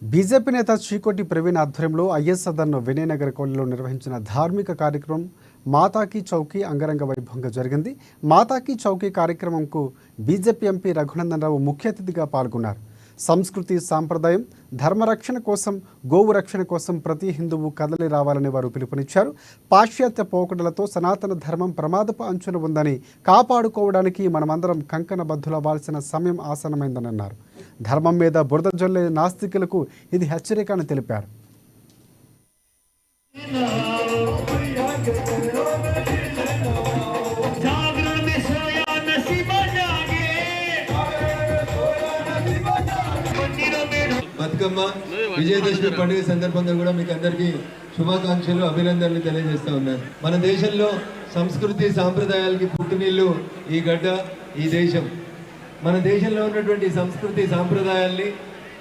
BJP నేత చీకోటి ప్రవీణ్ ఆధ్వర్యంలో is Sadan Vinayanagar కాలనీలో నిర్వహించిన ధార్మిక కార్యక్రమం మాతాకి చౌకీ అంగరంగ వైభవంగా జరిగింది. మాతాకి చౌకీ కార్యక్రమంకు బీజేపీ ఎంపీ రఘునందన్ రావు ముఖ్య అతిథిగా పాల్గొన్నారు. సంస్కృతి సాంప్రదాయం ధర్మరక్షణ కోసం గోవు రక్షణ కోసం ప్రతి హిందువు కదలి రావాలని వారు పిలుపునిచ్చారు. పాశ్చాత్య పోకడలతో సనాతన ధర్మం ప్రమాదపు అంచున ఉందని కాపాడుకోవడానికి మనమందరం కంకణబద్ధులవ్వాల్సిన సమయం ఆసన్నమైందని అన్నారు. ధర్మం మీద బురద జల్లే నాస్తికులకు ఇది హెచ్చరిక అని తెలిపారు. బతుకమ్మ విజయదశమి పండుగ సందర్భంగా కూడా మీకు అందరికీ శుభాకాంక్షలు అభినందనలు తెలియజేస్తా ఉన్నాను. మన దేశంలో సంస్కృతి సాంప్రదాయాలకి పుట్టినిల్లు ఈ గడ్డ, ఈ దేశం. మన దేశంలో ఉన్నటువంటి సంస్కృతి సాంప్రదాయాల్ని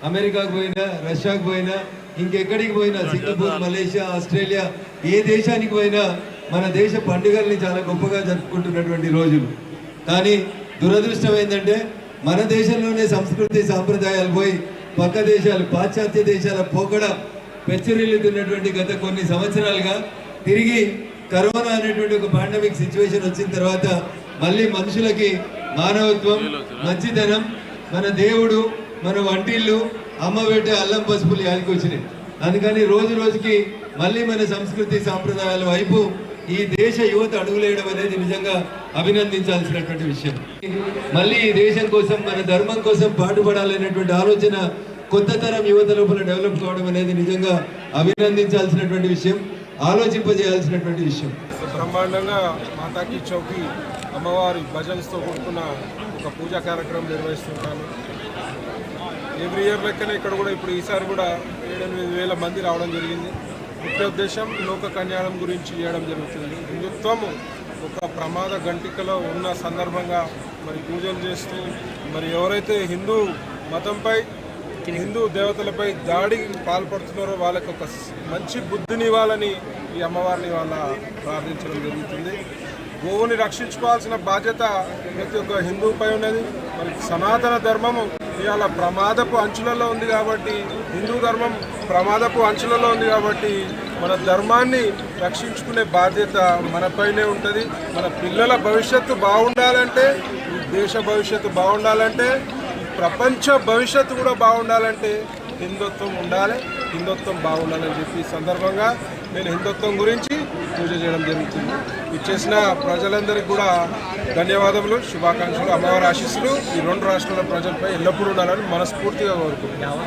అమెరికాకు పోయినా, రష్యాకు పోయినా, ఇంకెక్కడికి పోయినా, సింగపూర్, మలేషియా, ఆస్ట్రేలియా, ఏ దేశానికి పోయినా మన దేశ పండుగల్ని చాలా గొప్పగా జరుపుకుంటున్నటువంటి రోజులు. కానీ దురదృష్టం ఏంటంటే మన దేశంలోనే సంస్కృతి సాంప్రదాయాలు పోయి పక్క దేశాలు, పాశ్చాత్య దేశాల పోకడ పెచ్చరిల్లుతున్నటువంటి గత కొన్ని సంవత్సరాలుగా తిరిగి కరోనా అనేటువంటి ఒక పాండమిక్ సిచ్యువేషన్ వచ్చిన తర్వాత మళ్ళీ మనుషులకి మానవత్వం, మంచితనం, మన దేవుడు, మన వంటిల్లు, అమ్మ పెట్టే అల్లం పసుపులు యాదికి వచ్చినాయి. అందుకని రోజు రోజుకి మళ్ళీ మన సంస్కృతి సాంప్రదాయాల వైపు ఈ దేశ యువత అడుగులేయడం అనేది నిజంగా అభినందించాల్సినటువంటి విషయం. మళ్ళీ ఈ దేశం కోసం, మన ధర్మం కోసం పాటుపడాలనేటువంటి ఆలోచన కొత్త తరం యువత లోపల డెవలప్ కావడం అనేది నిజంగా అభినందించాల్సినటువంటి విషయం, ఆలోచింపజేయాల్సినటువంటి విషయం. బ్రహ్మాండంగా మాతాకి చౌకీ అమ్మవారి భజన్స్తో కూడుకున్న ఒక పూజా కార్యక్రమం నిర్వహిస్తుంటాను. ఎవ్రీ ఇయర్ లెక్కనే ఇక్కడ కూడా ఇప్పుడు ఈసారి కూడా 7,000 మంది రావడం జరిగింది. ముఖ్య ఉద్దేశం లోక కళ్యాణం గురించి చేయడం జరుగుతుంది. హిందుత్వం ఒక ప్రమాద గంటికలో ఉన్న సందర్భంగా మరి పూజలు చేస్తూ మరి ఎవరైతే హిందూ మతంపై, హిందూ దేవతలపై దాడికి పాల్పడుతున్నారో వాళ్ళకి ఒక మంచి బుద్ధిని ఇవ్వాలని ఈ అమ్మవారిని వాళ్ళ ప్రార్థించడం జరుగుతుంది. గోవుని రక్షించుకోవాల్సిన బాధ్యత ప్రతి ఒక్క హిందువుపై ఉన్నది. మరి సనాతన ధర్మము ఇవాళ ప్రమాదపు అంచులలో ఉంది కాబట్టి, హిందూ ధర్మం ప్రమాదపు అంచులలో ఉంది కాబట్టి మన ధర్మాన్ని రక్షించుకునే బాధ్యత మనపైనే ఉంటుంది. మన పిల్లల భవిష్యత్తు బాగుండాలంటే, ఈ దేశ భవిష్యత్తు బాగుండాలంటే, ఈ ప్రపంచ భవిష్యత్తు కూడా బాగుండాలంటే హిందుత్వం ఉండాలి, హిందుత్వం బాగుండాలని చెప్పి ఈ సందర్భంగా నేను హిందుత్వం గురించి పూజ చేయడం జరుగుతుంది. ఇచ్చేసిన ప్రజలందరికీ కూడా ధన్యవాదములు, శుభాకాంక్షలు, అమ్మవారి ఆశీస్సులు ఈ 2 రాష్ట్రాల ప్రజలపై ఎల్లప్పుడూ ఉండాలని మనస్ఫూర్తిగా కోరుకుంటున్నాను.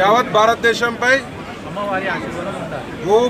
యావత్ భారతదేశంపై గోవు